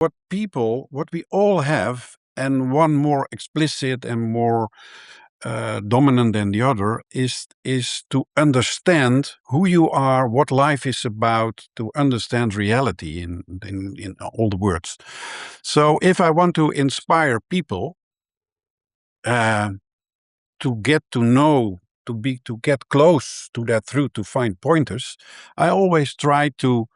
what we all have, and one more explicit and more dominant than the other, is to understand who you are, what life is about, to understand reality in all the words. So if I want to inspire people uh, to get to know, to get close to that truth, to find pointers, I always try to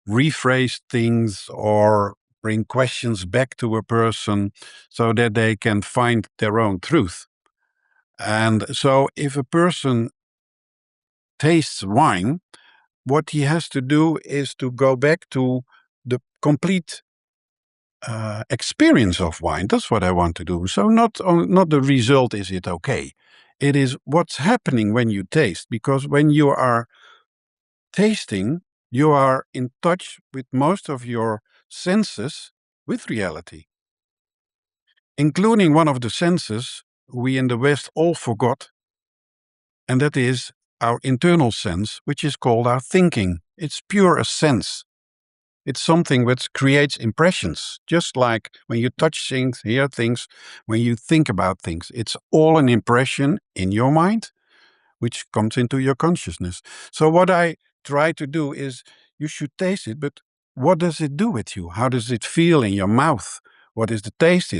rephrase things or bring questions back to a person so that they can find their own truth. And so if a person tastes wine, what he has to do is to go back to the complete experience of wine. That's what I want to do. So not the result, is it okay? It is what's happening when you taste, because when you are tasting, you are in touch with most of your senses with reality, including one of the senses we in the West all forgot, and that is our internal sense, which is called our thinking. It's pure a sense. It's something which creates impressions, just like when you touch things, hear things, when you think about things. It's all an impression in your mind, which comes into your consciousness. So what I try to do is, you should taste it, but what does it do with you? How does it feel in your mouth? What is the taste?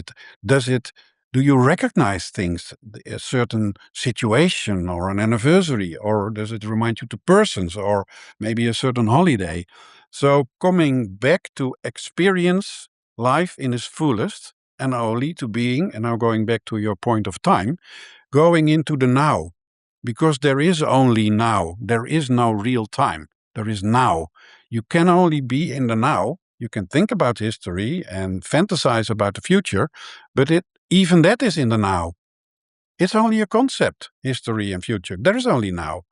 Do you recognize things, a certain situation or an anniversary, or does it remind you to persons or maybe a certain holiday? So coming back to experience life in its fullest, and only to being, and now going back to your point of time, going into the now, because there is only now. There is no real time. There is now. You can only be in the now. You can think about history and fantasize about the future, but even that is in the now. It's only a concept, history and future. There is only now.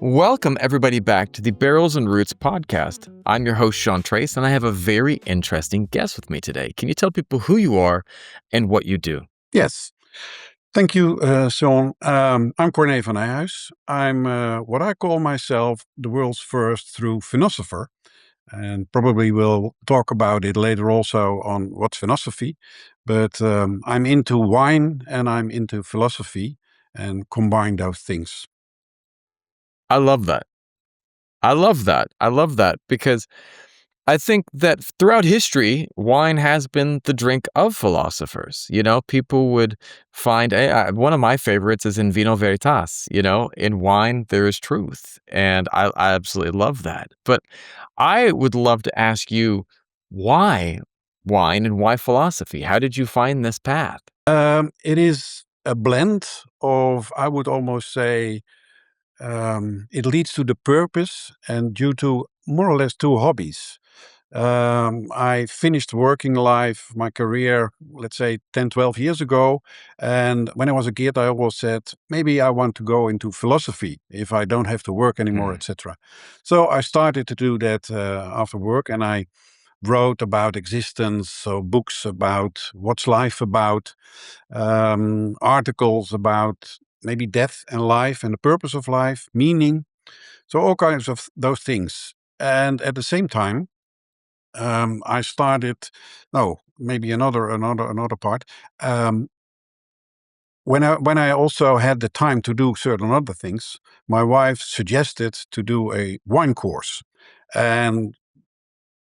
Welcome, everybody, back to the Barrels and Roots podcast. I'm your host, Sean Trace, and I have a very interesting guest with me today. Can you tell people who you are and what you do? Yes. Thank you, Sean. I'm Corné van Nijhuis. I'm what I call myself the world's first true venosopher. And probably we'll talk about it later also on what's venosophy. But I'm into wine and I'm into philosophy and combine those things. I love that. I love that because I think that throughout history, wine has been the drink of philosophers. You know, people would find one of my favorites is in vino veritas. You know, in wine, there is truth. And I absolutely love that. But I would love to ask you, why wine and why philosophy? How did you find this path? It is a blend of, I would almost say, it leads to the purpose and due to more or less two hobbies. I finished working life, my career, let's say 10, 12 years ago. And when I was a kid, I always said, maybe I want to go into philosophy if I don't have to work anymore, etc. So I started to do that after work, and I wrote about existence, so books about what's life about, articles about maybe death and life and the purpose of life, meaning, so all kinds of those things. And at the same time, I started. No, maybe another part. When I also had the time to do certain other things, my wife suggested to do a wine course, and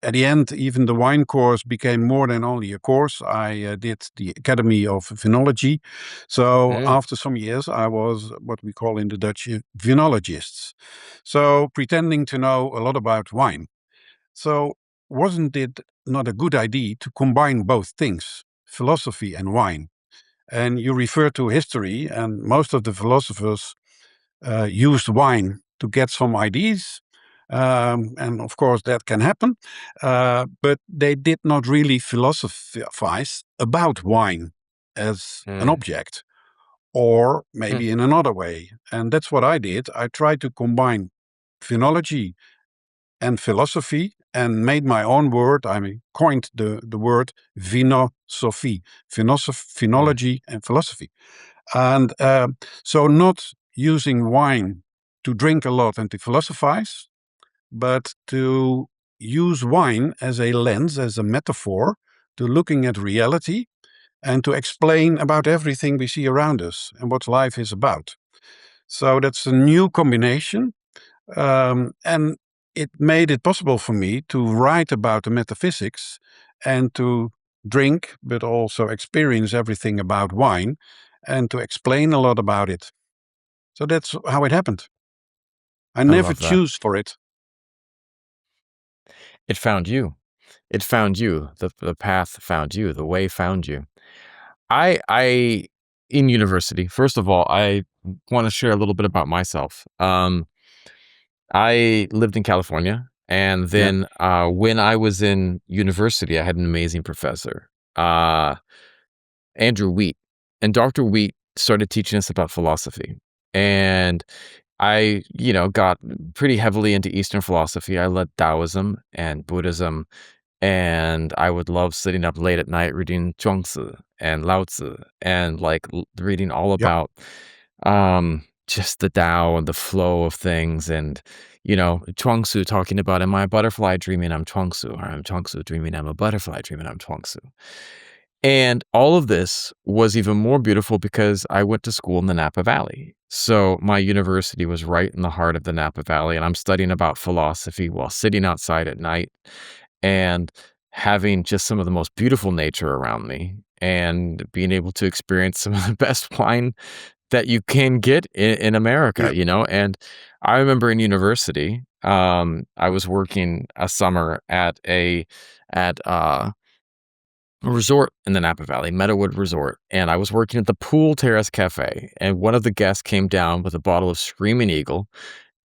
at the end, even the wine course became more than only a course. I did the Academy of Vinology. So after some years, I was what we call in the Dutch vinologists. So pretending to know a lot about wine. So wasn't it not a good idea to combine both things, philosophy and wine? And you refer to history, and most of the philosophers used wine to get some ideas. And of course, that can happen. But they did not really philosophize about wine as an object, or maybe in another way. And that's what I did. I tried to combine phenology and philosophy and made my own word. I coined the word venosophy, phenology and philosophy. And so not using wine to drink a lot and to philosophize, but to use wine as a lens, as a metaphor, to looking at reality and to explain about everything we see around us and what life is about. So that's a new combination. And it made it possible for me to write about the metaphysics and to drink, but also experience everything about wine and to explain a lot about it. So that's how it happened. I I never love that. choose for it. It found you. It found you. The path found you. The way found you. I in university, first of all, I want to share a little bit about myself. I lived in California, and Yeah, then when I was in university, I had an amazing professor, Andrew Wheat, and Dr. Wheat started teaching us about philosophy. And I, got pretty heavily into Eastern philosophy. I led Taoism and Buddhism, and I would love sitting up late at night reading Zhuangzi and Lao Tzu and like reading all yep, about just the Tao and the flow of things. And, Chuangzi talking about, am I a butterfly dreaming I'm Chuangzi, or I'm Chuangzi dreaming I'm a butterfly dreaming I'm Chuangzi. And all of this was even more beautiful because I went to school in the Napa Valley. So my university was right in the heart of the Napa Valley, and I'm studying about philosophy while sitting outside at night and having just some of the most beautiful nature around me and being able to experience some of the best wine that you can get in America, yep. And I remember in university, I was working a summer at a resort in the Napa Valley, Meadowood Resort, and I was working at the Pool Terrace Cafe, and one of the guests came down with a bottle of Screaming Eagle,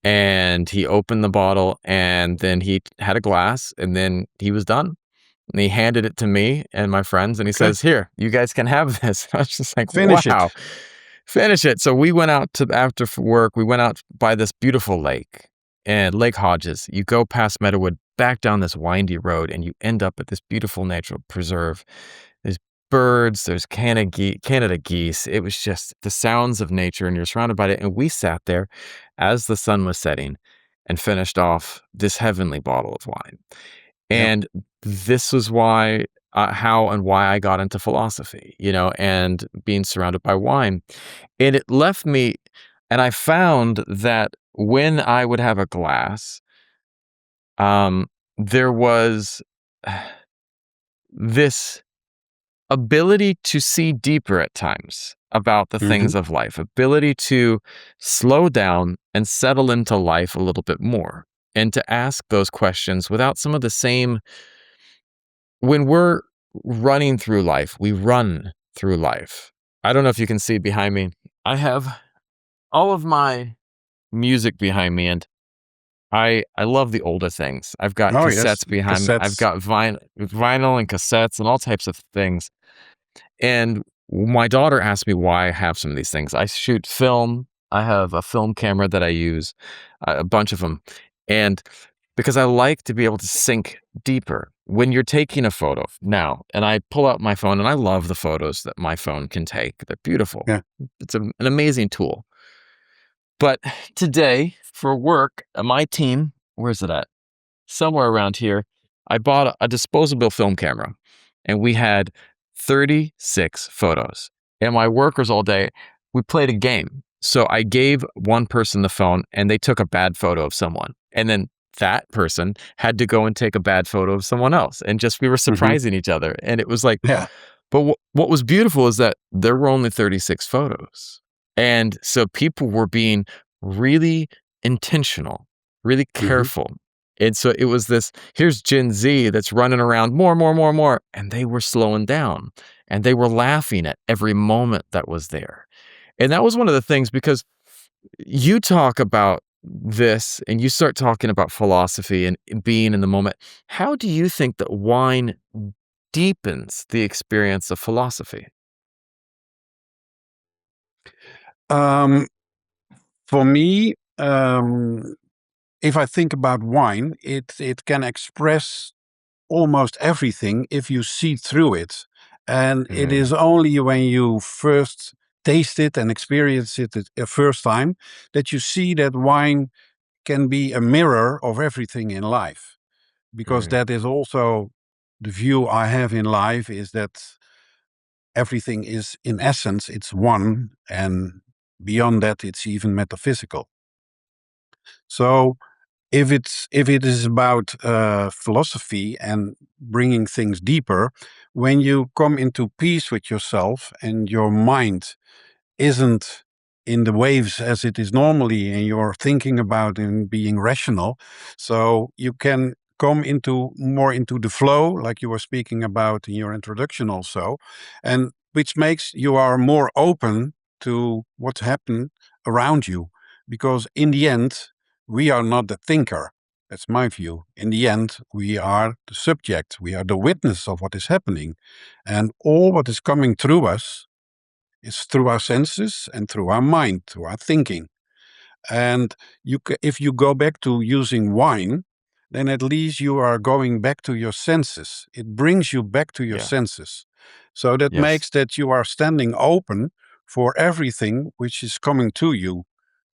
and he opened the bottle, and then he had a glass, and then he was done. And he handed it to me and my friends, and he Okay, says, "Here, you guys can have this." I was just like, finish "Wow, it. finish it." So we went out after work. We went out by this beautiful lake, and Lake Hodges. You go past Meadowood, back down this windy road, and you end up at this beautiful natural preserve. There's birds. There's Canada geese. It was just the sounds of nature, and you're surrounded by it. And we sat there as the sun was setting, and finished off this heavenly bottle of wine. Yep. And this was how and why I got into philosophy, and being surrounded by wine. And it left me, and I found that when I would have a glass, um, there was this ability to see deeper at times about the Hmm. things of life, ability to slow down and settle into life a little bit more, and to ask those questions without some of the same. When we're running through life, we run through life. I don't know if you can see behind me. I have all of my music behind me, and I love the older things. I've got Oh, yes, cassettes behind me. I've cassettes. got vinyl and cassettes and all types of things. And my daughter asked me why I have some of these things. I shoot film. I have a film camera that I use, a bunch of them. And because I like to be able to sink deeper when you're taking a photo now, and I pull out my phone, and I love the photos that my phone can take. They're beautiful. Yeah. It's an amazing tool. But today for work, my team, where's it at? Somewhere around here, I bought a disposable film camera, and we had 36 photos. And my workers all day, we played a game. So I gave one person the phone, and they took a bad photo of someone. And then that person had to go and take a bad photo of someone else. And just we were Hmm. surprising each other. And it was like, Yeah. but what was beautiful is that there were only 36 photos. And so people were being really intentional, really Hmm. careful. And so it was this, here's Gen Z that's running around more, more, more, more. And they were slowing down, and they were laughing at every moment that was there. And that was one of the things, because you talk about this and you start talking about philosophy and being in the moment. How do you think that wine deepens the experience of philosophy? Um, for me, if I think about wine, it can express almost everything if you see through it. And it Mm, is only when you first taste it and experience it a first time, that you see that wine can be a mirror of everything in life. Because Right. that is also the view I have in life, is that everything is, in essence, it's one, and beyond that, it's even metaphysical. So if it is about philosophy and bringing things deeper, when you come into peace with yourself and your mind isn't in the waves as it is normally, and you're thinking about and being rational, so you can come into more into the flow, like you were speaking about in your introduction also, and which makes you are more open to what's happened around you, because in the end we are not the thinker. That's my view. In the end, we are the subject, we are the witness of what is happening, and all what is coming through us is through our senses and through our mind, through our thinking. And if you go back to using wine, then at least you are going back to your senses. It brings you back to your Yeah. senses. So that Yes. makes that you are standing open for everything which is coming to you,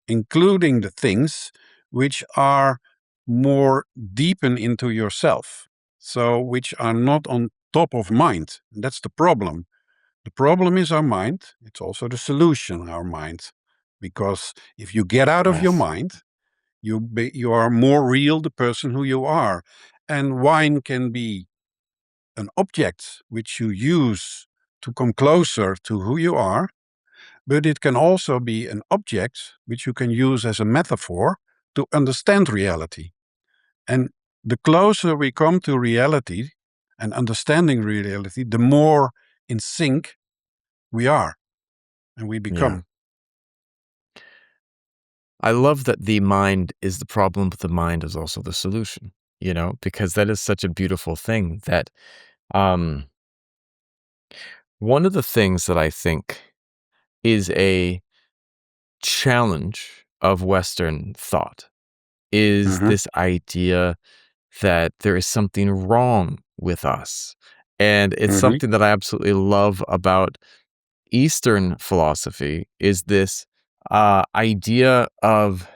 including the things which are more deepen into yourself. So which are not on top of mind. That's the problem. The problem is our mind. It's also the solution, our mind. Because if you get out of your Yes. mind, you are more real, the person who you are. And wine can be an object which you use to come closer to who you are, but it can also be an object which you can use as a metaphor to understand reality. And the closer we come to reality and understanding reality, the more in sync we are and we Yeah. become. I love that the mind is the problem, but the mind is also the solution, because that is such a beautiful thing that um one of the things that I think is a challenge of Western thought is Mm-hmm. this idea that there is something wrong with us. And it's Mm-hmm. something that I absolutely love about Eastern philosophy is this idea of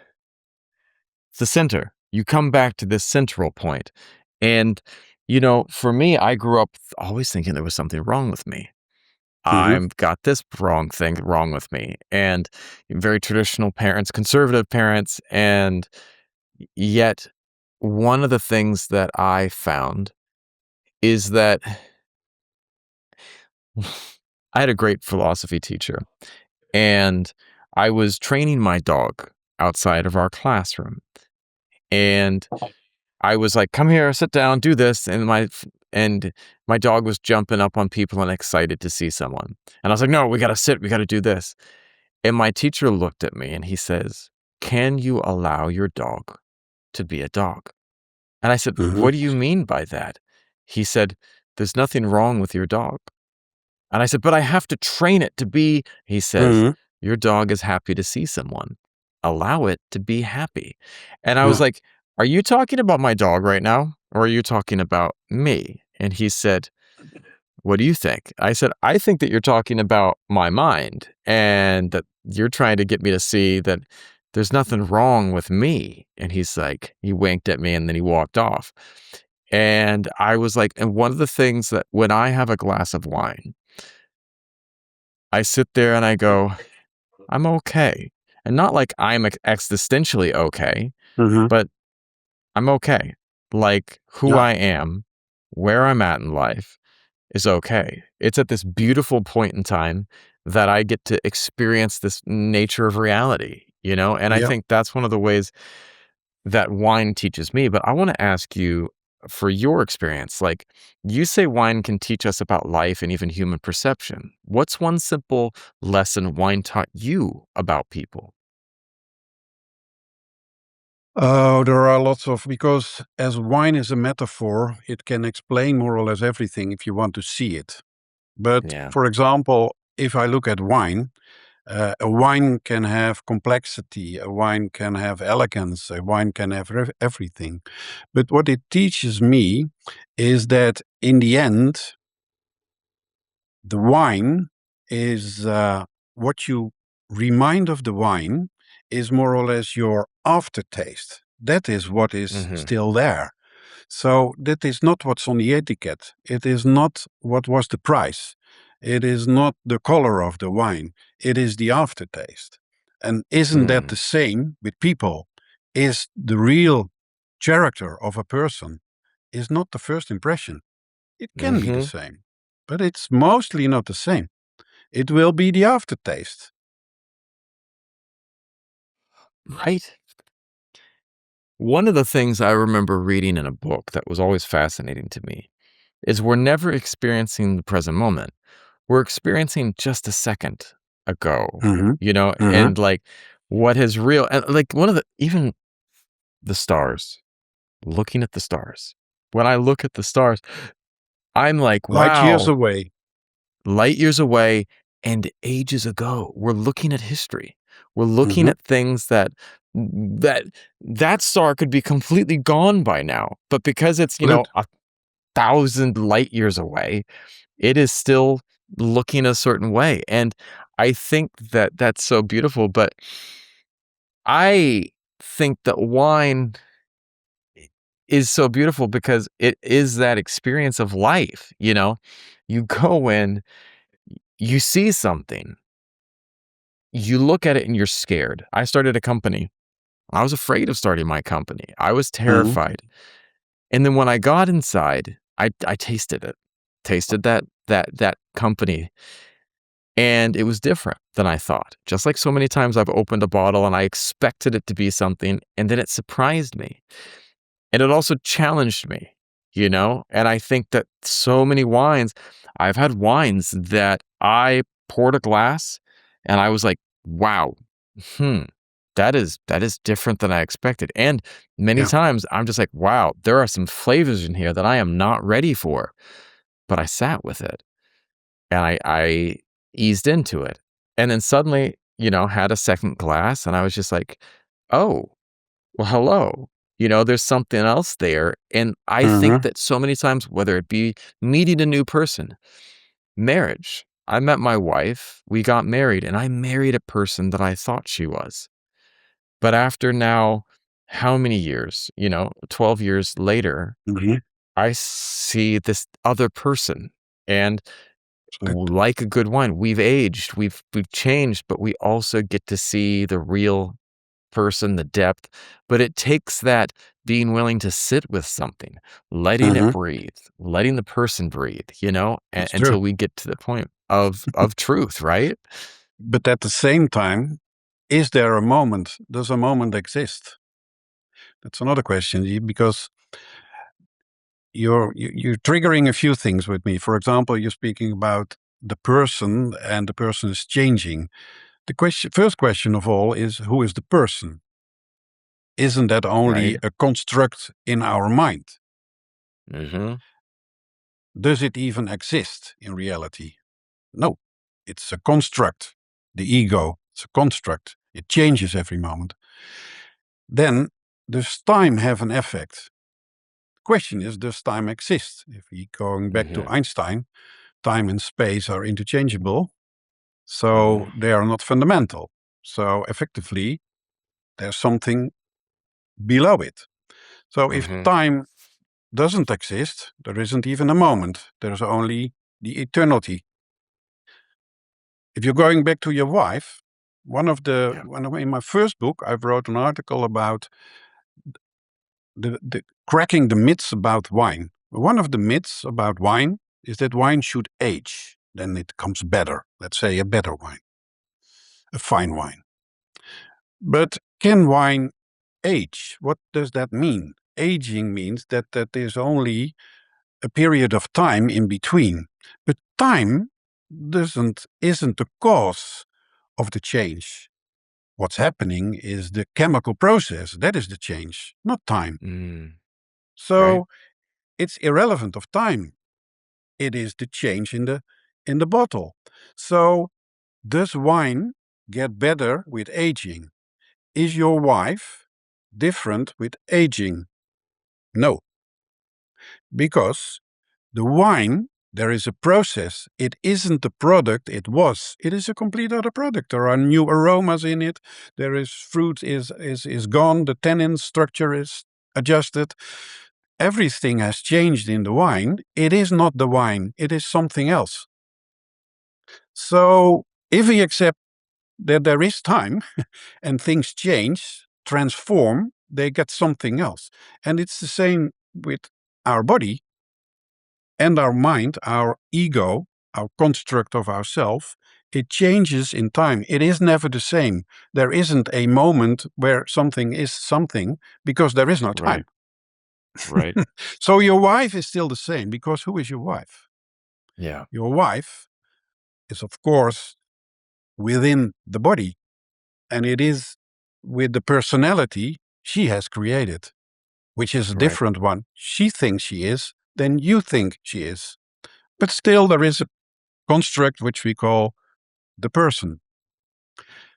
the center. You come back to this central point. And, for me, I grew up always thinking there was something wrong with me. Mm-hmm. I've got this wrong thing wrong with me. And very traditional parents, conservative parents. And yet, one of the things that I found is that I had a great philosophy teacher, and I was training my dog outside of our classroom. And I was like, "Come here, sit down, do this." And my dog was jumping up on people and excited to see someone. And I was like, "No, we got to sit. We got to do this." And my teacher looked at me and he says, "Can you allow your dog to be a dog?" And I said, Mm-hmm. "What do you mean by that?" He said, "There's nothing wrong with your dog." And I said, "But I have to train it to be," he says, Mm-hmm. "Your dog is happy to see someone. Allow it to be happy." And I was Yeah. like, "Are you talking about my dog right now? Or are you talking about me?" And he said, "What do you think?" I said, "I think that you're talking about my mind and that you're trying to get me to see that there's nothing wrong with me." And he's like, he winked at me and then he walked off. And I was like, and one of the things that when I have a glass of wine, I sit there and I go, I'm okay. And not like I'm existentially okay, Mm-hmm. but I'm okay. Like who Yeah. I am, where I'm at in life is okay. It's at this beautiful point in time that I get to experience this nature of reality, And I Yeah. think that's one of the ways that wine teaches me. But I want to ask you for your experience, like you say wine can teach us about life and even human perception. What's one simple lesson wine taught you about people? Oh, there are lots of, because as wine is a metaphor, it can explain more or less everything if you want to see it. But Yeah. for example, if I look at wine, a wine can have complexity, a wine can have elegance, a wine can have everything. But what it teaches me is that in the end, the wine is what you remind of the wine is more or less your aftertaste. That is what is still there. So that is not what's on the etiquette. It is not what was the price. It is not the color of the wine. It is the aftertaste. And isn't that the same with people? Is the real character of a person is not the first impression. It can be the same, but it's mostly not the same. It will be the aftertaste. Right. One of the things I remember reading in a book that was always fascinating to me is we're never experiencing the present moment. We're experiencing just a second ago, Mm-hmm. and like what is real. And like one of even the stars, looking at the stars. When I look at the stars, I'm like, Light years wow, away. light years away and ages ago. We're looking at history. We're looking Mm-hmm. at things that star could be completely gone by now. But because it's, Good. 1,000 light years away, it is still looking a certain way. And I think that that's so beautiful. But I think that wine is so beautiful because it is that experience of life. You go in, you see something, you look at it and you're scared. I started a company. I was afraid of starting my company. I was Mm-hmm. terrified. And then when I got inside, I tasted it. Tasted that company. And it was different than I thought. Just like so many times I've opened a bottle and I expected it to be something, and then it surprised me. And it also challenged me, And I think that so many wines, I've had wines that I poured a glass and I was like, wow, hmm, that is different than I expected. And many Yeah. times I'm just like, wow, there are some flavors in here that I am not ready for. But I sat with it and I eased into it. And then suddenly, had a second glass and I was just like, oh, well, hello. There's something else there. And I think Mm-hmm. that so many times, whether it be meeting a new person, marriage, I met my wife, we got married, and I married a person that I thought she was. But after now, how many years, 12 years later, Mm-hmm. I see this other person. And Right. like a good wine, we've aged, we've changed, but we also get to see the real person, the depth, but it takes that being willing to sit with something, letting it Mm-hmm. breathe, letting the person breathe, It's true. until we get to the point of truth, right? But at the same time, is there a moment? Does a moment exist? That's another question because you're triggering a few things with me. For example, you're speaking about the person and the person is changing. The first question of all is who is the person? Isn't that only Right. a construct in our mind? Mm-hmm. Does it even exist in reality? No, it's a construct. The ego, it's a construct. It changes every moment. Then, does time have an effect? The question is, does time exist? If we going back to Mm-hmm. Einstein, time and space are interchangeable, Mm-hmm. so they are not fundamental. So effectively, there's something below it. So if Mm-hmm. time doesn't exist, there isn't even a moment. There's only the eternity. If you're going back to your wife, Yeah. in my first book, I wrote an article about the cracking the myths about wine. One of the myths about wine is that wine should age, then it comes better. Let's say a better wine, a fine wine. But can wine age? What does that mean? Aging means that there's only a period of time in between. But time isn't the cause of the change. What's happening is the chemical process. That is the change, not time. Mm. Right. So it's irrelevant of time. It is the change in the bottle. So does wine get better with aging? Is your wife different with aging? No, because the wine There is a process. It isn't the product it was. It is a complete other product. There are new aromas in it. There is fruit is gone. The tannin structure is adjusted. Everything has changed in the wine. It is not the wine. It is something else. So if we accept that there is time and things change, transform, they get something else. And it's the same with our body and our mind, our ego, our construct of ourself. It changes in time. It is never the same. There isn't a moment where something is something because there is no time. Right. So your wife is still the same because who is your wife? Yeah. Your wife is, of course, within the body, and it is with the personality she has created, which is a Right. different one. She thinks she is than you think she is. But still, there is a construct which we call the person.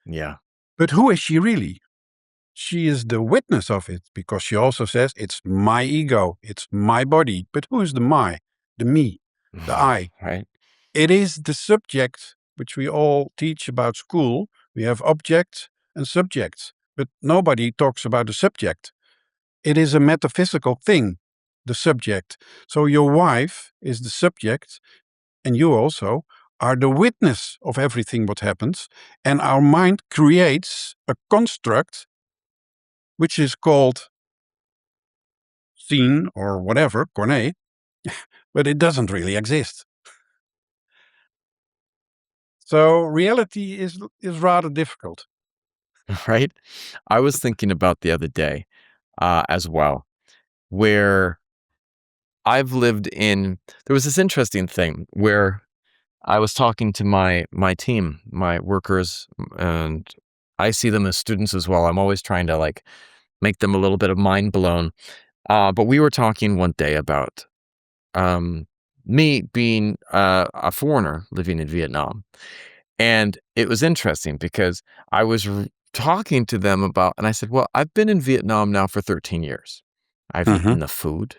Yeah. But who is she really? She is the witness of it because she also says it's my ego, it's my body. But who is the my, the me, the I? Right. It is the subject which we all teach about school. We have objects and subjects, but nobody talks about the subject. It is a metaphysical thing, the subject. So your wife is the subject, and you also are the witness of everything what happens, and our mind creates a construct which is called scene or whatever, Corné, but it doesn't really exist. So reality is rather difficult. Right. I was thinking about the other day as well, where I've lived in, there was this interesting thing where I was talking to my team, my workers, and I see them as students as well. I'm always trying to like make them a little bit of mind blown. But we were talking one day about um, me being a foreigner living in Vietnam. And it was interesting because I was talking to them about, and I said, well, I've been in Vietnam now for 13 years. I've Mm-hmm. eaten the food.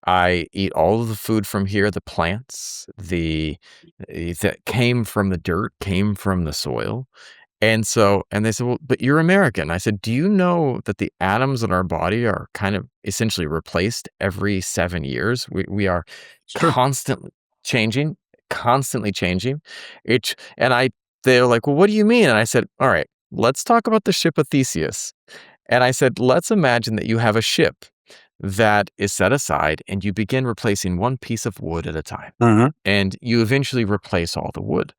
I eat all of the food from here, the plants, that came from the dirt, came from the soil. And they said, well, but you're American. I said, do you know that the atoms in our body are kind of essentially replaced every 7 years? We are It's true. constantly changing, constantly changing. They're like, well, what do you mean? And I said, all right, let's talk about the ship of Theseus. And I said, let's imagine that you have a ship that is set aside and you begin replacing one piece of wood at a time. Mm-hmm. And you eventually replace all the wood.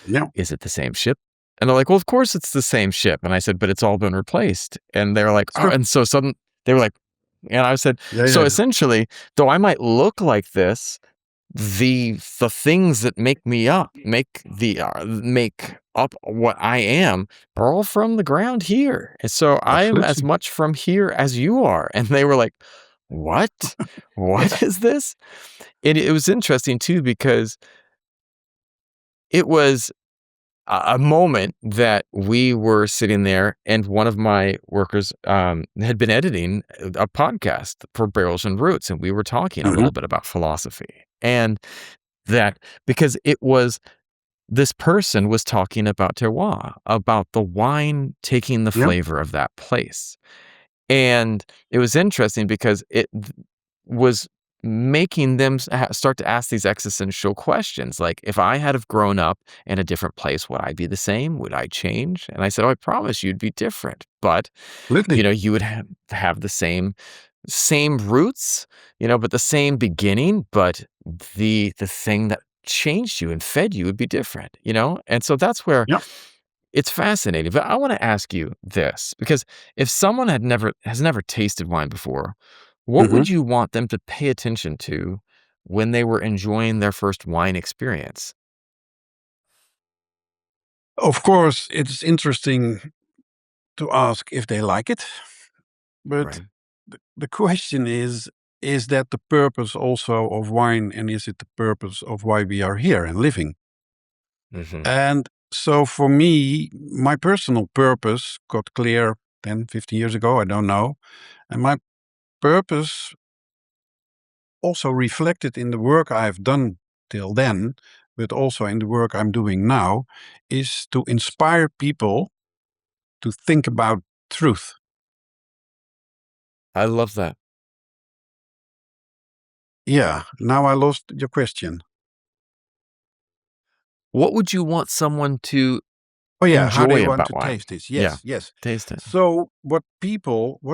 Yeah. Is it the same ship? And they're like, well, of course it's the same ship. And I said, but it's all been replaced. And they're like, It's oh, true. and so sudden they were like, and I said, Yeah, so yeah. essentially, though I might look like this, the things that make me up, make up what I am, are all from the ground here. And so I am as Absolutely. much from here as you are. And they were like, what? What Yeah. is this? And it was interesting too, because it was a moment that we were sitting there and one of my workers had been editing a podcast for Barrels and Roots, and we were talking a Mm-hmm. little bit about philosophy. And that because it was this person was talking about terroir, about the wine taking the Yeah. flavor of that place. And it was interesting because was making them start to ask these existential questions. Like, if I had have grown up in a different place, would I be the same? Would I change? And I said, oh, I promise you'd be different. But, Absolutely. you would have the same roots, but the same beginning, but the thing that changed you and fed you would be different. And so that's where Yeah. it's fascinating. But I want to ask you this, because if someone has never tasted wine before, what Mm-hmm. would you want them to pay attention to when they were enjoying their first wine experience? Of course, it's interesting to ask if they like it, but Right. the question is that the purpose also of wine, and is it the purpose of why we are here and living? Hmm. And so for me, my personal purpose got clear 10, 15 years ago, I don't know. And my purpose also reflected in the work I've done till then, but also in the work I'm doing now, is to inspire people to think about truth. I love that. Yeah, now I lost your question. What would you want someone to Oh yeah, how they enjoy want about to wine? taste this. Yeah, Yes, yes. taste it. So what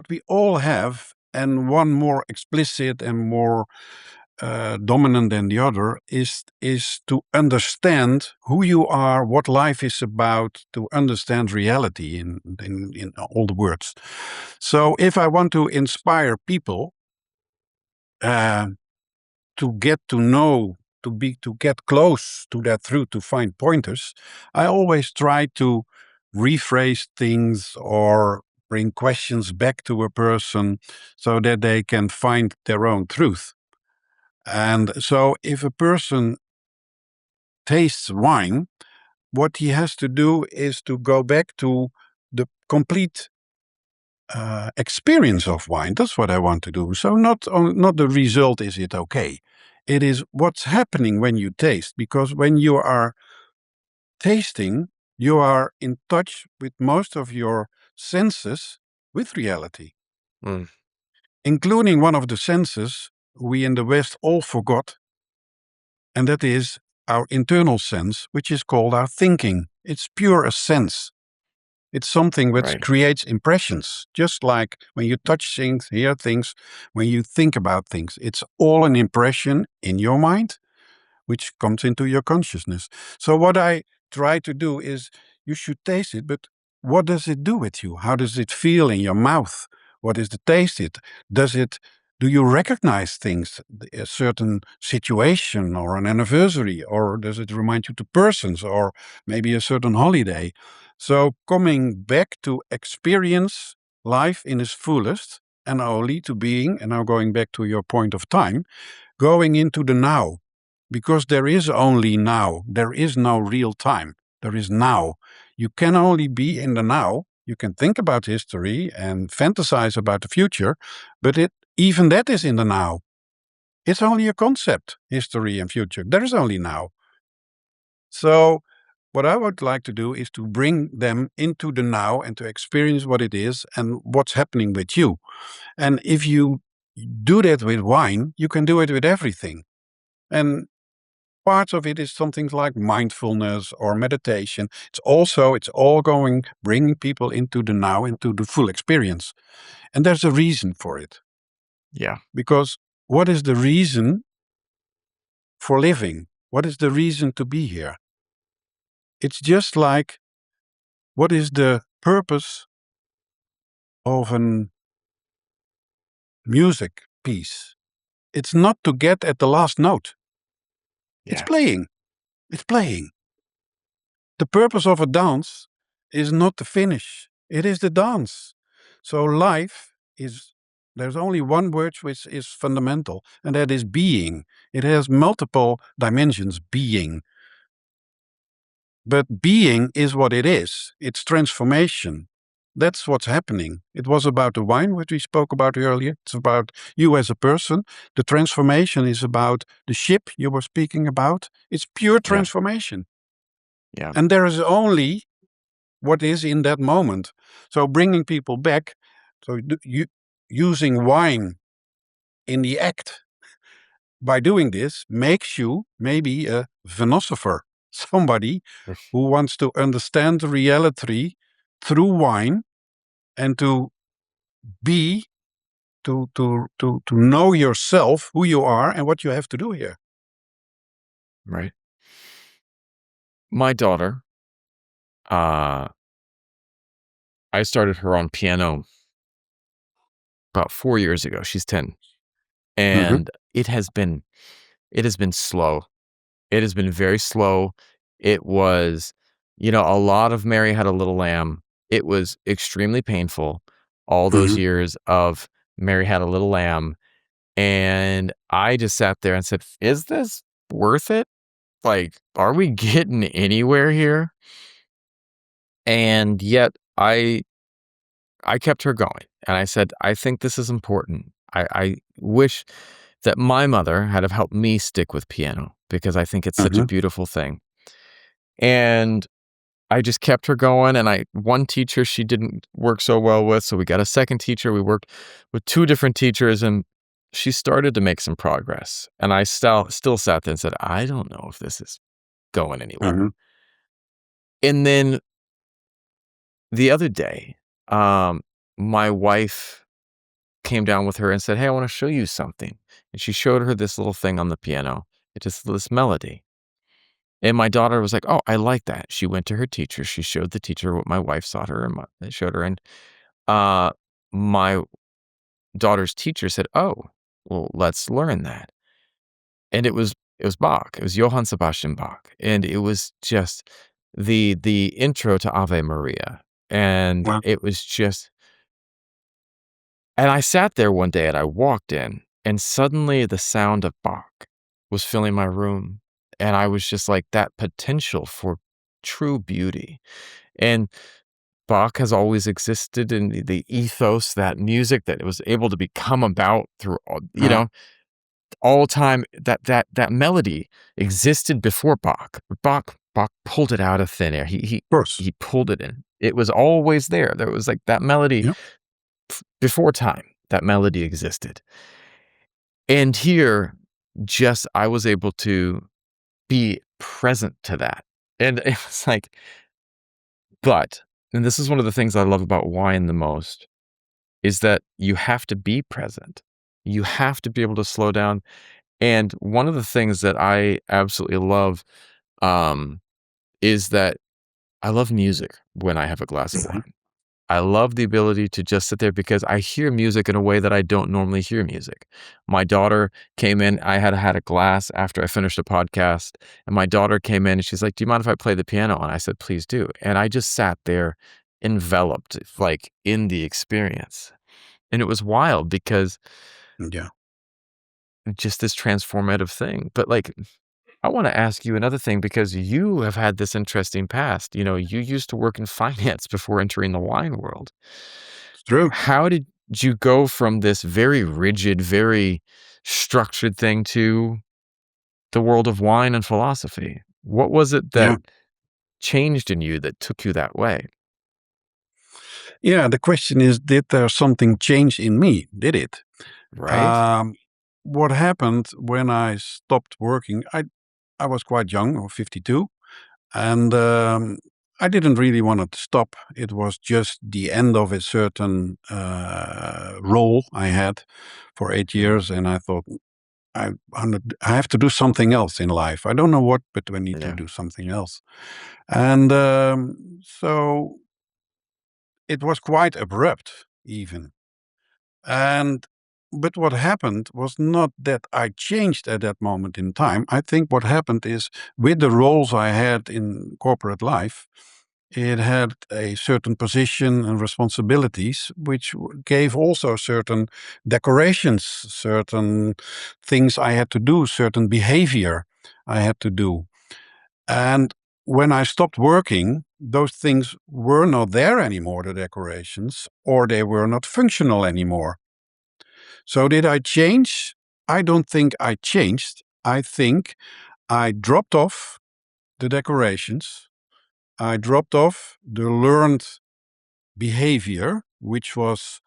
we all have, and one more explicit and more dominant than the other, is to understand who you are, what life is about, to understand reality in all the words. So if I want to inspire people uh, to get to know, to get close to that truth, to find pointers, I always try to rephrase things or bring questions back to a person so that they can find their own truth. And so if a person tastes wine, what he has to do is to go back to the complete experience of wine. That's what I want to do. So not the result, is it okay? It is what's happening when you taste, because when you are tasting, you are in touch with most of your senses with reality, Mm, including one of the senses we in the West all forgot, and that is our internal sense, which is called our thinking. It's pure a sense. It's something which right. creates impressions, just like when you touch things, hear things, when you think about things. It's all an impression in your mind, which comes into your consciousness. So what I try to do is you should taste it, but what does it do with you? How does it feel in your mouth? What is the taste? Do you recognize things, a certain situation or an anniversary, or does it remind you to persons or maybe a certain holiday? So coming back to experience life in its fullest and only to being, and now going back to your point of time, going into the now, because there is only now. There is no real time. There is now. You can only be in the now. You can think about history and fantasize about the future, but even that is in the now. It's only a concept, history and future. There is only now. So what I would like to do is to bring them into the now and to experience what it is and what's happening with you. And if you do that with wine, you can do it with everything. And parts of it is something like mindfulness or meditation. It's all bringing people into the now, into the full experience. And there's a reason for it. Yeah. Because what is the reason for living? What is the reason to be here? It's just like, what is the purpose of a music piece? It's not to get at the last note. It's Yeah. playing. It's playing. The purpose of a dance is not the finish. It is the dance. So there's only one word which is fundamental, and that is being. It has multiple dimensions, being. But being is what it is. It's transformation. That's what's happening. It was about the wine, which we spoke about earlier. It's about you as a person. The transformation is about the ship you were speaking about. It's pure Yeah. transformation. Yeah. And there is only what is in that moment. So bringing people back, so using wine in the act by doing this makes you maybe a venosopher, somebody who wants to understand the reality through wine and to be to know yourself, who you are and what you have to do here. Right. My daughter, uh, I started her on piano about 4 years ago. She's 10. Hmm. And it has been slow. It has been very slow. It was, a lot of Mary Had a Little Lamb. It was extremely painful, all those Hmm. years of Mary Had a Little Lamb. And I just sat there and said, is this worth it? Like, are we getting anywhere here? And yet I kept her going. And I said, I think this is important. I wish that my mother had have helped me stick with piano because I think it's such a Uh-huh. beautiful thing. And I just kept her going, and one teacher she didn't work so well with, so we got a second teacher. We worked with two different teachers, and she started to make some progress. And I still sat there and said, I don't know if this is going anywhere. Uh-huh. And then the other day, my wife came down with her and said, "Hey, I want to show you something." And she showed her this little thing on the piano. It just this melody. And my daughter was like, "Oh, I like that." She went to her teacher. She showed the teacher what my wife taught her and showed her. And uh, my daughter's teacher said, "Oh, well, let's learn that." And it was Bach. It was Johann Sebastian Bach, and it was just the intro to Ave Maria. And Well, it was just, and I sat there one day and I walked in, and suddenly the sound of Bach was filling my room. And I was just like, that potential for true beauty. And Bach has always existed in the ethos, that music that it was able to become about through, yeah, of all time. That melody existed before Bach. Bach pulled it out of thin air. course. He pulled it in. It was always there. There was like that melody Yeah. before time. That melody existed. And here, just I was able to be present to that. And it was like, and this is one of the things I love about wine the most, is that you have to be present. You have to be able to slow down. And one of the things that I absolutely love um, is that I love music when I have a glass of Mhm. wine. I love the ability to just sit there because I hear music in a way that I don't normally hear music. My daughter came in. I had a glass after I finished a podcast, and my daughter came in and she's like, "Do you mind if I play the piano?" And I said, "Please do." And I just sat there enveloped, like in the experience. And it was wild because Yeah. just this transformative thing. But like, I want to ask you another thing because you have had this interesting past. You used to work in finance before entering the wine world. It's true. How did you go from this very rigid, very structured thing to the world of wine and philosophy? What was it that Yeah. changed in you that took you that way? Yeah. The question is, did there something change in me? Did it? Right? Um, what happened when I stopped working? I was quite young, or 52, and I didn't really want to stop. It was just the end of a certain role I had for 8 years, and I thought I have to do something else in life. I don't know what, but I need to Yeah. do something else. And so it was quite abrupt, even. And but what happened was not that I changed at that moment in time. I think what happened is, with the roles I had in corporate life, it had a certain position and responsibilities, which gave also certain decorations, certain things I had to do, certain behavior I had to do. And when I stopped working, those things were not there anymore, the decorations, or they were not functional anymore. So did I change? I don't think I changed. I think I dropped off the decorations. I dropped off the learned behavior, which was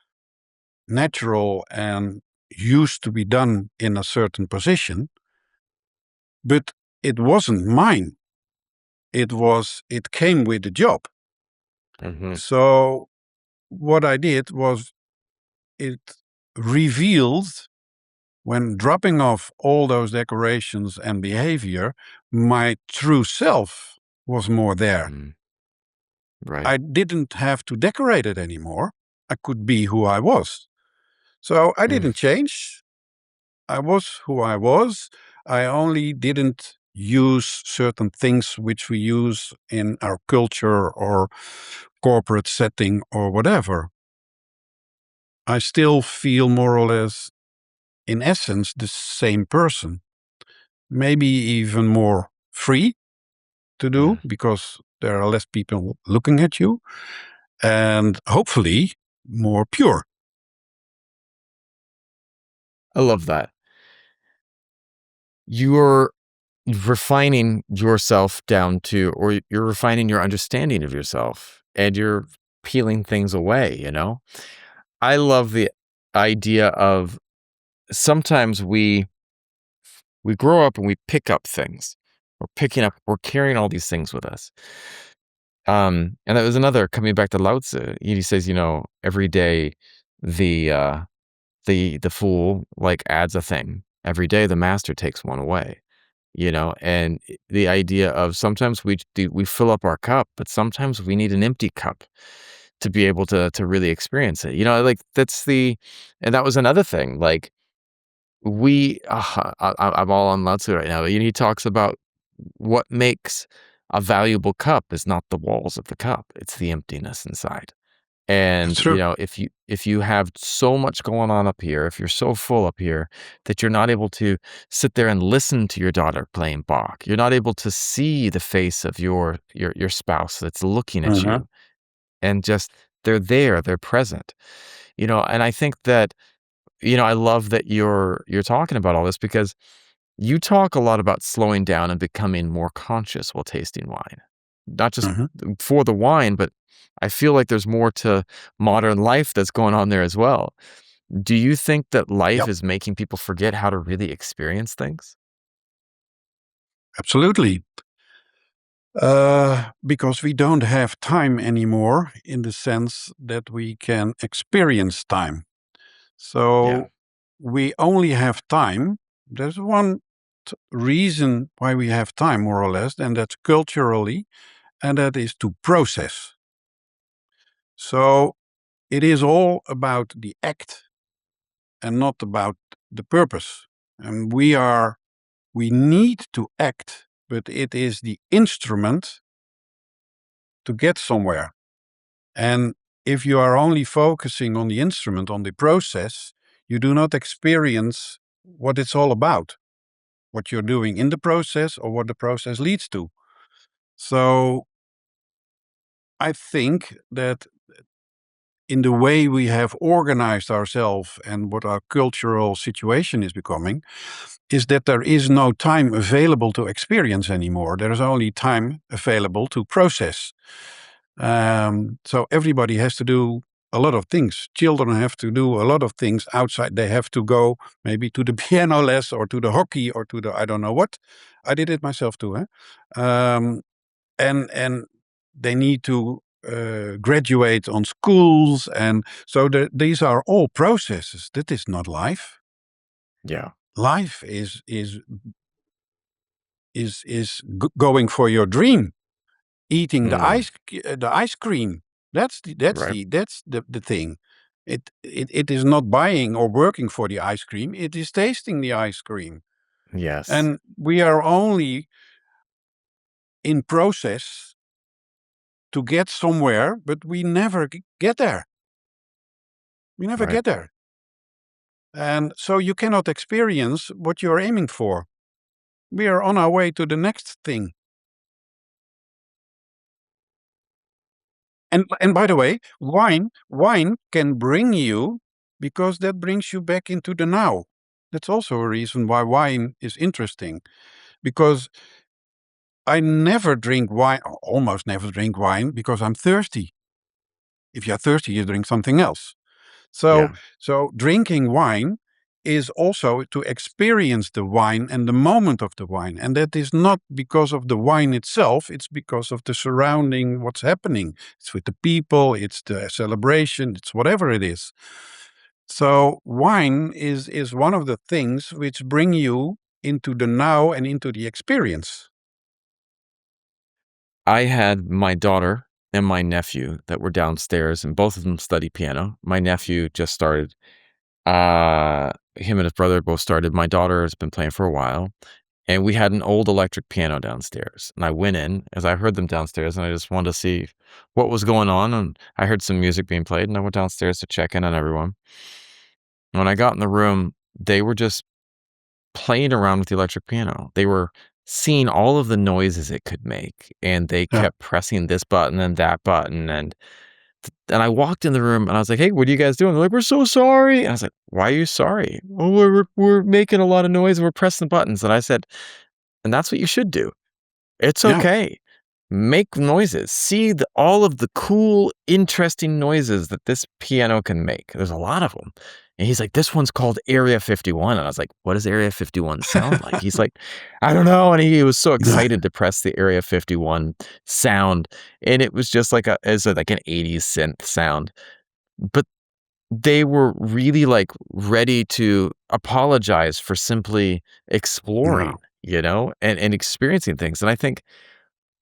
natural and used to be done in a certain position, but it wasn't mine. It came with the job. Hmm. So what I did was, it revealed, when dropping off all those decorations and behavior, my true self was more there. Hmm. Right. I didn't have to decorate it anymore. I could be who I was. So I Mm. didn't change. I was who I was. I only didn't use certain things which we use in our culture or corporate setting or whatever. I still feel more or less, in essence, the same person. Maybe even more free to do, Mm. because there are less people looking at you, and hopefully more pure. I love that. you're refining yourself down to, or you're refining your understanding of yourself, and you're peeling things away, you know? I love the idea of sometimes we grow up and we pick up things. We're carrying all these things with us. And that was another, coming back to Lao Tzu. He says, every day the the fool like adds a thing. Every day the master takes one away. And the idea of sometimes we fill up our cup, but sometimes we need an empty cup to be able to really experience it. Like and that was another thing. Like I'm all on Lao Tzu right now. He talks about what makes a valuable cup is not the walls of the cup; it's the emptiness inside. That's And true. if you have so much going on up here, if you're so full up here that you're not able to sit there and listen to your daughter playing Bach, you're not able to see the face of your spouse that's looking at Uh-huh. you, and just they're present. And I think that I love that you're talking about all this, because you talk a lot about slowing down and becoming more conscious while tasting wine. Not just Uh-huh. for the wine, but I feel like there's more to modern life that's going on there as well. Do you think that life Yep, is making people forget how to really experience things? absolutely. Because we don't have time anymore in the sense that we can experience time. Yeah. So we only have time. There's one reason why we have time, more or less, and that's culturally, and that is to process. So it is all about the act and not about the purpose. And we need to act, but it is the instrument to get somewhere. And if you are only focusing on the instrument, on the process, you do not experience what it's all about, what you're doing in the process or what the process leads to. So I think that in the way we have organized ourselves and what our cultural situation is becoming, is that there is no time available to experience anymore. There is only time available to process. So everybody has to do a lot of things. Children have to do a lot of things outside. They have to go maybe to the piano lesson or to the hockey or to the I don't know what. I did it myself too. And they need to graduate on schools, and so these are all processes. That is not life. Yeah. Life is going for your dream, eating Mm, the ice cream. right. That's the thing. It is not buying or working for the ice cream. It is tasting the ice cream, Yes. and we are only in process to get somewhere, but we never get there. We never Right. get there. And so you cannot experience what you're aiming for. We are on our way to the next thing. And by the way, wine can bring you, because that brings you back into the now. That's also a reason why wine is interesting, because I never drink wine, or almost never drink wine, because I'm thirsty. If you're thirsty, you drink something else. So Yeah. so drinking wine is also to experience the wine and the moment of the wine. And that is not because of the wine itself, it's because of the surrounding, what's happening. It's with the people, it's the celebration, it's whatever it is. So wine is one of the things which bring you into the now and into the experience. I had my daughter and my nephew that were downstairs, and both of them study piano. My nephew just started. Him and his brother both started. My daughter has been playing for a while, and we had an old electric piano downstairs. And I went in as I heard them downstairs, and I just wanted to see what was going on. And I heard some music being played, and I went downstairs to check in on everyone. When I got in the room, they were just playing around with the electric piano. They were seeing all of the noises it could make, and they Yeah. kept pressing this button and that button, and And I walked in the room and I was like, "Hey, what are you guys doing?" They're like, "We're so sorry." And I was like, "Why are you sorry?" "Oh, we're making a lot of noise and we're pressing buttons." And I said, "And that's what you should do. It's Yeah. okay. Make noises. See all of the cool, interesting noises that this piano can make. There's a lot of them." And he's like, "This one's called Area 51." And I was like, "What does Area 51 sound like?" He's like, "I don't know." And he was so excited to press the Area 51 sound. And it was just like like an 80s synth sound. But they were really like ready to apologize for simply No. exploring, and experiencing things. And I think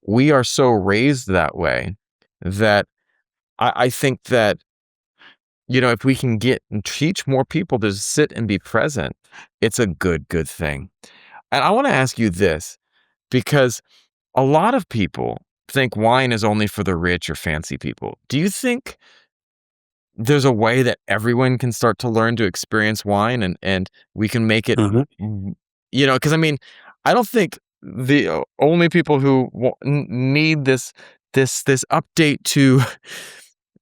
we are so raised that way that I think that, if we can get and teach more people to sit and be present, it's a good thing. And I want to ask you this because a lot of people think wine is only for the rich or fancy people. Do you think there's a way that everyone can start to learn to experience wine and we can make it, Mhm. because I mean, I don't think the only people who need this update to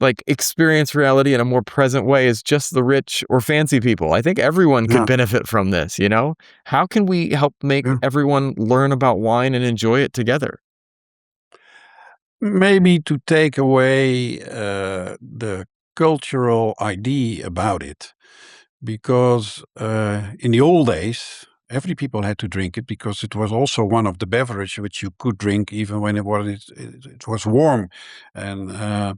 like experience reality in a more present way is just the rich or fancy people. I think everyone could Yeah. benefit from this. How can we help make Yeah. everyone learn about wine and enjoy it together? Maybe to take away the cultural idea about it, because in the old days, every people had to drink it because it was also one of the beverage which you could drink even when it was warm, and uh,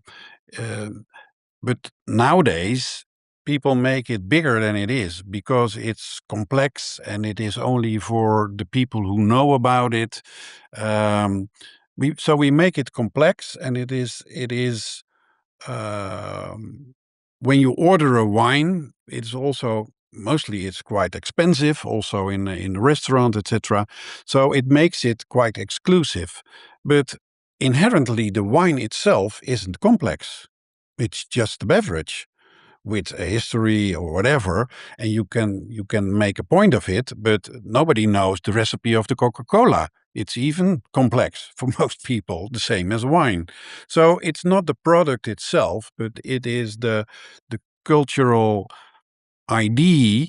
but nowadays, people make it bigger than it is because it's complex and it is only for the people who know about it. Um, we make it complex, and it is when you order a wine, it's also mostly it's quite expensive, also in the restaurant, etc. So it makes it quite exclusive, but inherently the wine itself isn't complex. It's just a beverage with a history or whatever, and you can make a point of it, but nobody knows the recipe of the Coca-Cola. It's even complex for most people, the same as wine. So it's not the product itself, but it is the cultural idea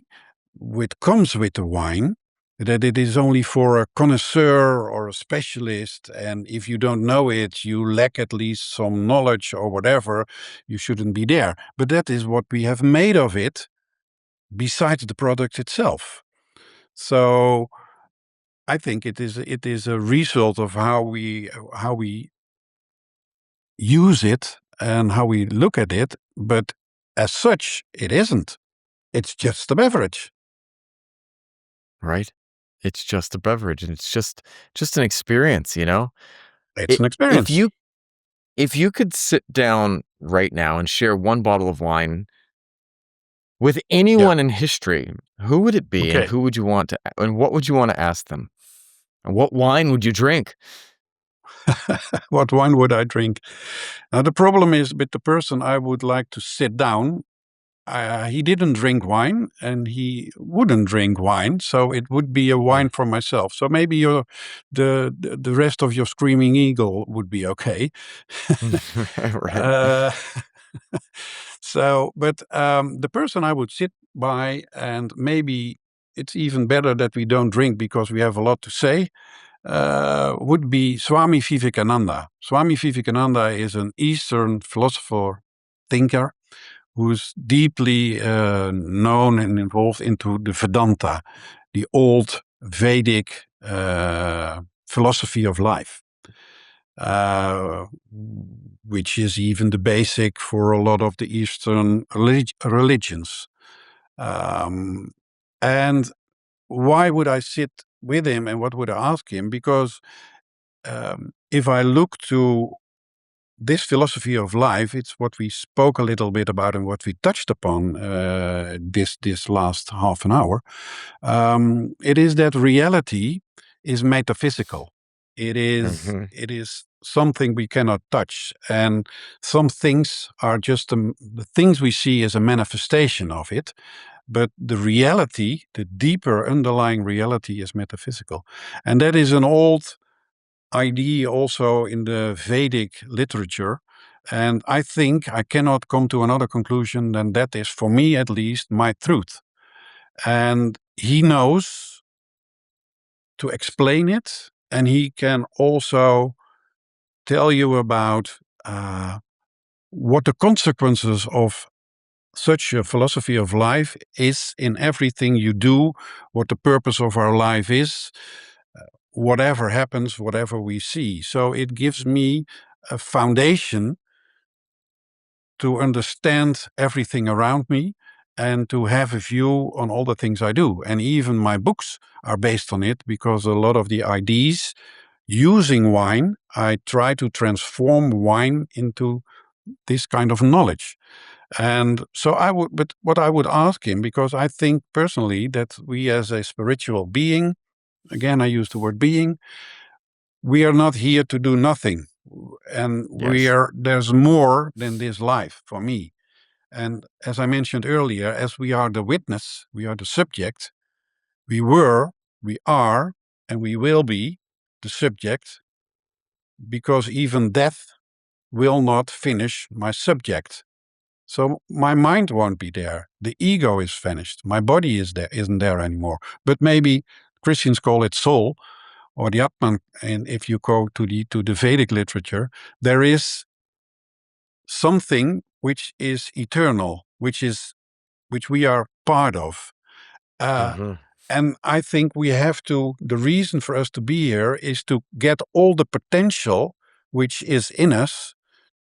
which comes with the wine, that it is only for a connoisseur or a specialist, and if you don't know it, you lack at least some knowledge or whatever, you shouldn't be there. But that is what we have made of it, besides the product itself. So I think it is a result of how we use it and how we look at it, but as such, it isn't. It's just a beverage. Right? It's just a beverage and it's just an experience. It's It, an if experience. you if you could sit down right now and share one bottle of wine with Yeah. anyone in history, who would it be and Okay. who would you want to and what would you want to ask them? And what wine would you drink? What wine would I drink? Now, the problem is with the person I would like to sit down. He didn't drink wine and he wouldn't drink wine. So it would be a Mm. wine for myself. So maybe the rest of your Screaming Eagle would be okay. Right. uh, but the person I would sit by, and maybe it's even better that we don't drink because we have a lot to say, would be Swami Vivekananda. Swami Vivekananda is an Eastern philosopher, thinker, who's deeply known and involved into the Vedanta, the old Vedic philosophy of life, uh, which is even the basic for a lot of the Eastern religions. Um, and why would I sit with him and what would I ask him? Because if I look to this philosophy of life, it's what we spoke a little bit about and what we touched upon this last half an hour. It is that reality is metaphysical. It is Mhm. it is something we cannot touch, and some things are just the things we see as a manifestation of it. But the reality, the deeper underlying reality, is metaphysical, and that is an old idea also in the Vedic literature. And I think I cannot come to another conclusion than that is, for me at least, my truth. And he knows to explain it, and he can also tell you about what the consequences of such a philosophy of life is in everything you do, what the purpose of our life is, whatever happens, whatever we see. So it gives me a foundation to understand everything around me and to have a view on all the things I do. And even my books are based on it, because a lot of the ideas using wine, I try to transform wine into this kind of knowledge. And so but what I would ask him, because I think personally that we as a spiritual being, again, I use the word being, we are not here to do nothing. And Yes. there's more than this life for me. And as I mentioned earlier, as we are the witness, we are the subject, we were, we are, and we will be the subject, because even death will not finish my subject. So my mind won't be there. The ego is vanished. My body isn't there anymore. But maybe Christians call it soul or the Atman. And if you go to the Vedic literature, there is something which is eternal, which we are part of. Mm-hmm. And I think the reason for us to be here is to get all the potential which is in us,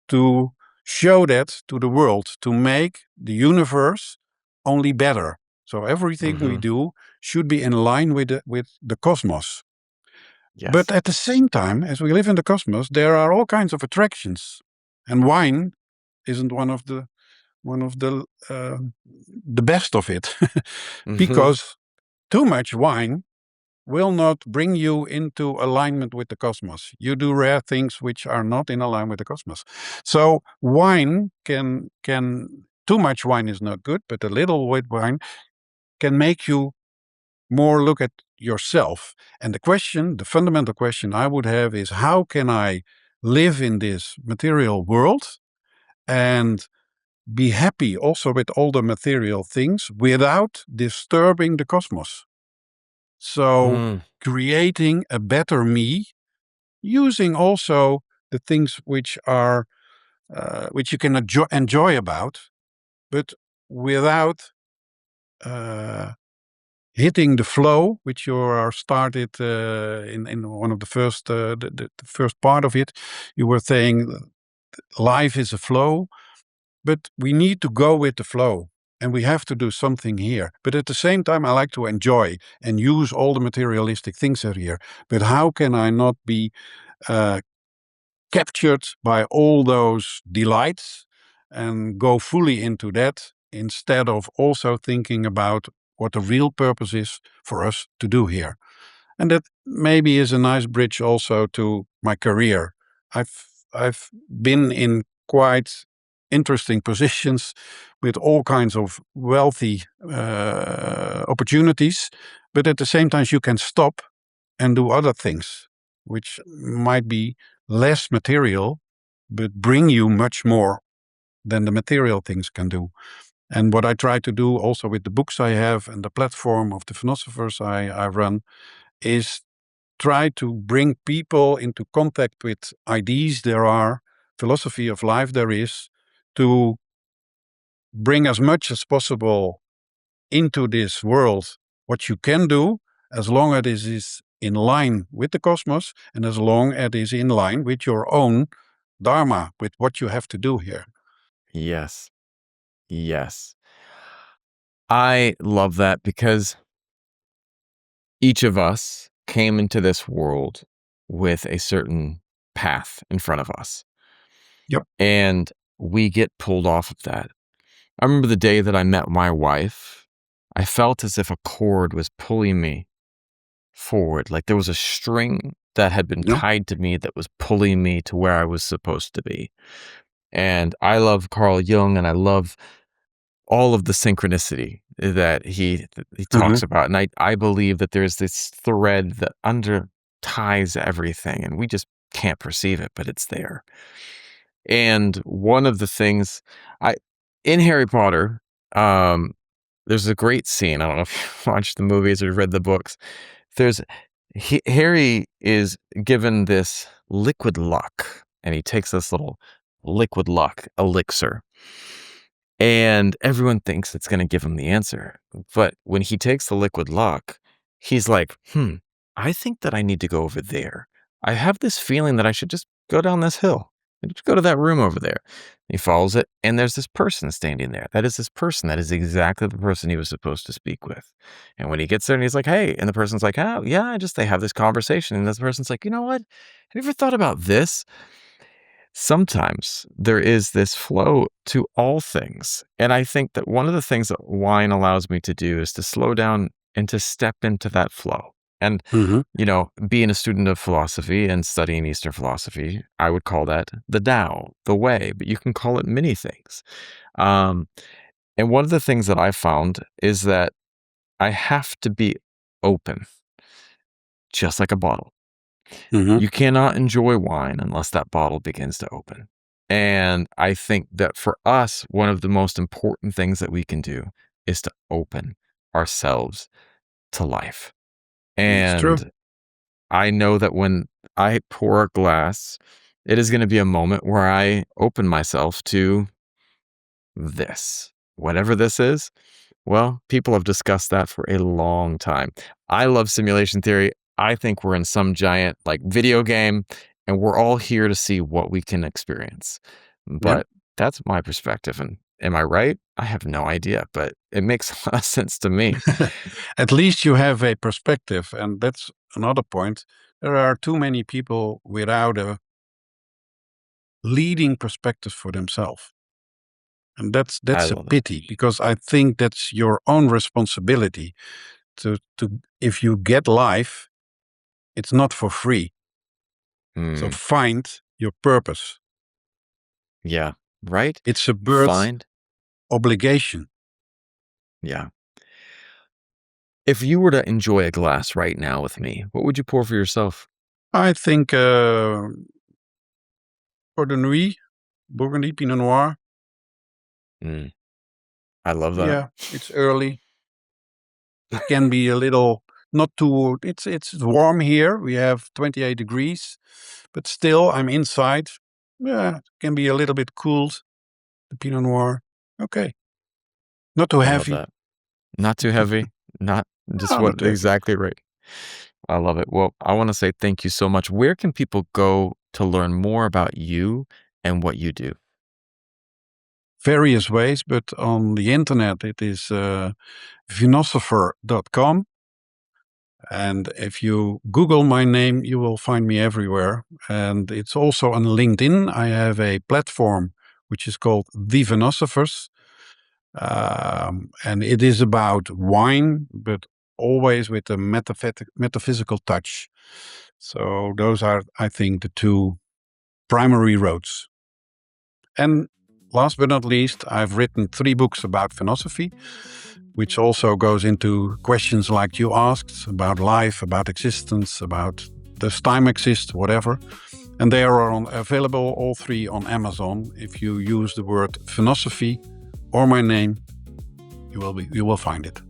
to show that to the world, to make the universe only better. So everything we Mm-hmm. do should be in line with the cosmos. But Yes. at the same time, as we live in the cosmos, there are all kinds of attractions, and wine isn't one of the best of it, Mm-hmm. because too much wine will not bring you into alignment with the cosmos. You do rare things which are not in alignment with the cosmos. So wine can too much wine is not good, but a little white wine can make you more look at yourself. And the fundamental question I would have is, how can I live in this material world and be happy also with all the material things without disturbing the cosmos? So Mm. creating a better me, using also the things which you can enjoy about, but without uh, hitting the flow, which you are started in one of the first the first part of it. You were saying life is a flow, but we need to go with the flow. And we have to do something here. But at the same time, I like to enjoy and use all the materialistic things that are here. But how can I not be uh, captured by all those delights and go fully into that, instead of also thinking about what the real purpose is for us to do here? And that maybe is a nice bridge also to my career. I've been in quite interesting positions with all kinds of wealthy opportunities, but at the same time you can stop and do other things which might be less material but bring you much more than the material things can do. And what I try to do also with the books I have and the platform of the philosophers I run is try to bring people into contact with ideas there are, philosophy of life there is, to bring as much as possible into this world what you can do, as long as it is in line with the cosmos and as long as it is in line with your own dharma, with what you have to do here. Yes. Yes. I love that because each of us came into this world with a certain path in front of us, Yep. and we get pulled off of that. I remember the day that I met my wife, I felt as if a cord was pulling me forward. Like there was a string that had been Yep. tied to me that was pulling me to where I was supposed to be. And I love Carl Jung, and I love all of the synchronicity that he Mhm. talks about. And I believe that there's this thread that under ties everything, and we just can't perceive it, but it's there. And one of the things in Harry Potter, there's a great scene. I don't know if you've watched the movies or read the books. Harry is given this liquid luck, and he takes this little liquid luck elixir, and everyone thinks it's going to give him the answer. But when he takes the liquid luck, he's like, I think that I need to go over there. I have this feeling that I should just go down this hill and just go to that room over there. He follows it, and there's this person standing there. That is this person. That is exactly the person he was supposed to speak with. And when he gets there and he's like, hey, and the person's like, oh, yeah, they have this conversation. And this person's like, you know what? Have you ever thought about this? Sometimes there is this flow to all things. And I think that one of the things that wine allows me to do is to slow down and to step into that flow. And, being a student of philosophy and studying Eastern philosophy, I would call that the Tao, the way, but you can call it many things. And one of the things that I found is that I have to be open, just like a bottle. You cannot enjoy wine unless that bottle begins to open. And I think that for us, one of the most important things that we can do is to open ourselves to life. It's true. And I know that when I pour a glass, it is going to be a moment where I open myself to this. Whatever this is, well, people have discussed that for a long time. I love simulation theory. I think we're in some giant video game, and we're all here to see what we can experience. But that's my perspective. And am I right? I have no idea, but it makes a lot of sense to me. At least you have a perspective, and that's another point. There are too many people without a leading perspective for themselves. And that's a pity, because I think that's your own responsibility to if you get life, it's not for free. So find your purpose. Yeah, right? It's a birth obligation. Yeah. If you were to enjoy a glass right now with me, what would you pour for yourself? I think for the Nuit, Burgundy Pinot Noir. I love that. Yeah, it's early. It can be a little, not too, it's warm here. We have 28 degrees, but still I'm inside. Yeah, it can be a little bit cooled. The Pinot Noir. Okay. Not too heavy. I love that. Not too heavy. Not just what exactly right. I love it. Well, I want to say thank you so much. Where can people go to learn more about you and what you do? Various ways, but on the internet it is venosopher.com. And if you Google my name, you will find me everywhere. And it's also on LinkedIn. I have a platform which is called The Venosophers. And it is about wine, but always with a metaphysical touch. So those are, I think, the two primary roads. And last but not least, I've written 3 books about philosophy, which also goes into questions like you asked about life, about existence, about does time exist, whatever. And they are available, all 3, on Amazon. If you use the word philosophy or my name, you will find it.